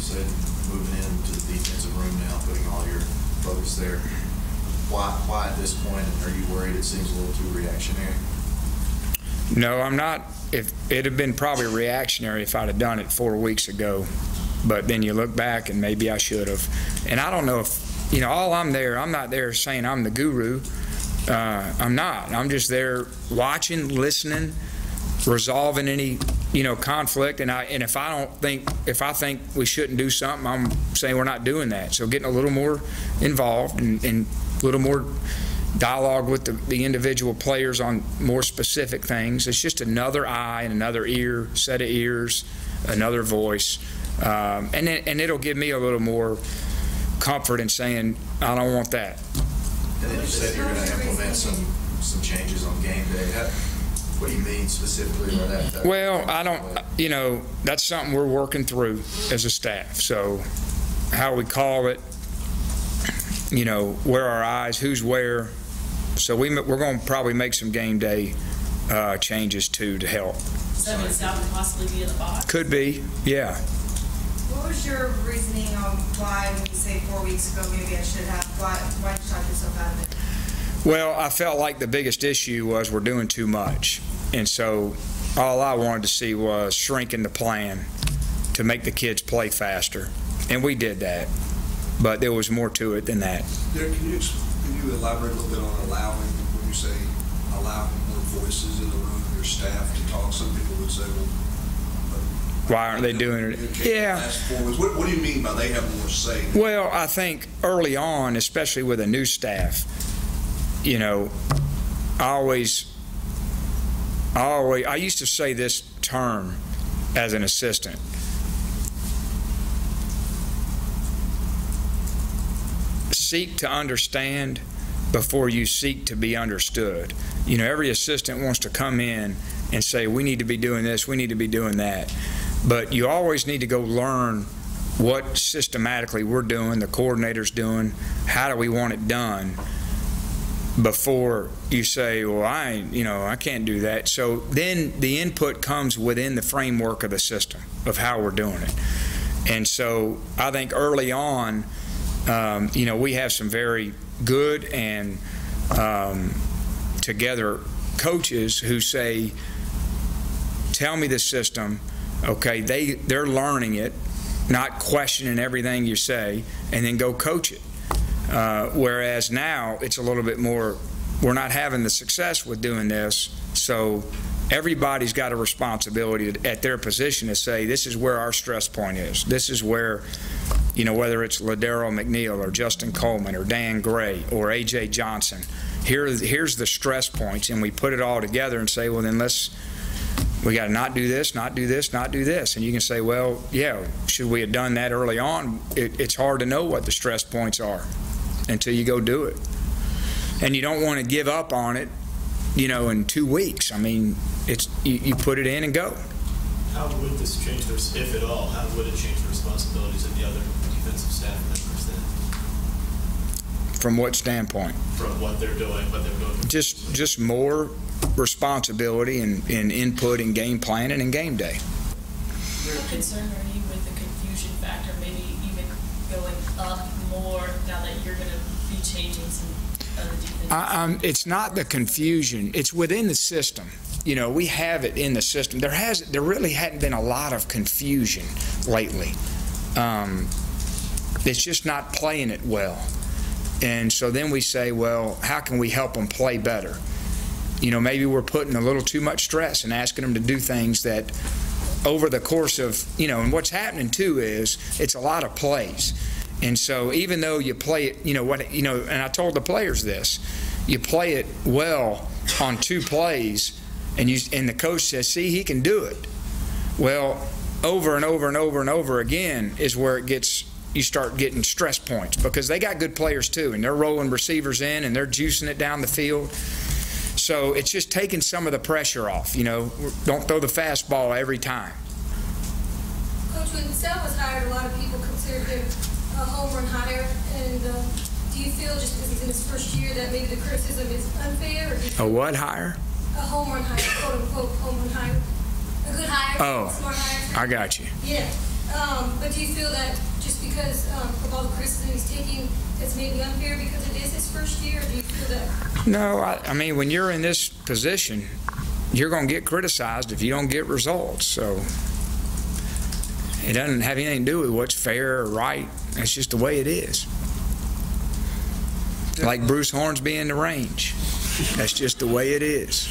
said, moving into the defensive room now, putting all your focus there. Why at this point, and are you worried it seems a little too reactionary? No, I'm not. If it had been probably reactionary if I'd have done it 4 weeks ago, but then you look back and maybe I should have. And I don't know if, you know, I'm not there saying I'm the guru. I'm not. I'm just there watching, listening, resolving any, you know, conflict. And if I think we shouldn't do something, I'm saying we're not doing that. So getting a little more involved and a little more dialogue with the individual players on more specific things. It's just another eye and another ear, set of ears, another voice, and it'll give me a little more comfort in saying I don't want that. And then you said you're going to implement some changes on game day. What do you mean specifically by that? Well, I don't. You know, that's something we're working through as a staff. So how we call it, you know, where our eyes, who's where. So we're going to probably make some game day changes too to help. So that Sal could possibly be in the box? Could be, yeah. What was your reasoning on why, when you say 4 weeks ago, maybe I should have, why did you talk yourself out of it? Well, I felt like the biggest issue was we're doing too much. And so all I wanted to see was shrinking the plan to make the kids play faster. And we did that. But there was more to it than that. Derek, can you elaborate a little bit on allowing, when you say allowing more voices in the room, your staff to talk? Some people would say, well, why aren't they doing it? Yeah. What do you mean by they have more say? Well, I think early on, especially with a new staff, you know, I used to say this term as an assistant. Seek to understand before you seek to be understood. You know, every assistant wants to come in and say, we need to be doing this, we need to be doing that. But you always need to go learn what systematically we're doing, the coordinator's doing, how do we want it done, before you say, well, I can't do that. So then the input comes within the framework of the system of how we're doing it. And so I think early on, you know, we have some very good and together coaches who say, tell me the system. Okay, they're learning it, not questioning everything you say, and then go coach it. Whereas now it's a little bit more, we're not having the success with doing this, so everybody's got a responsibility at their position to say, this is where our stress point is. This is where, you know, whether it's Ladero McNeil or Justin Coleman or Dan Gray or A.J. Johnson, here's the stress points, and we put it all together and say, well, then we got to not do this, not do this, not do this. And you can say, well, yeah, should we have done that early on? It's hard to know what the stress points are until you go do it. And you don't want to give up on it, you know, in 2 weeks. I mean, you put it in and go. How would this change, if at all, how would it change the responsibilities of the other defensive staff members then? From what standpoint? From what they're doing, what they're doing. Just more responsibility and input in game planning and game day. How concerned are you with the confusion factor, maybe even going up more now that you're going to be changing some other defenses? It's not the confusion. It's within the system. You know, we have it in the system. There really hadn't been a lot of confusion lately. It's just not playing it well. And so then we say, well, how can we help them play better? You know, maybe we're putting a little too much stress and asking them to do things that over the course of, you know, and what's happening too is it's a lot of plays. And so even though you play it, and I told the players this, you play it well on 2 plays and the coach says, see, he can do it. Well, over and over and over and over again is where you start getting stress points, because they got good players too, and they're rolling receivers in and they're juicing it down the field. So it's just taking some of the pressure off. You know, don't throw the fastball every time. Coach, when Sal was hired, a lot of people considered him a home run hire. And do you feel, just because he's in his first year, that maybe the criticism is unfair? Or a what hire? A home run hire, quote unquote home run hire. A good hire, oh, smart hire. I got you. Yeah. But do you feel that just because of all the criticism he's taking, it's maybe unfair because it is his first year? Or do you feel that? No, I mean, when you're in this position, you're going to get criticized if you don't get results. So it doesn't have anything to do with what's fair or right. It's just the way it is. Like Bruce Hornsby in the range. That's just the way it is.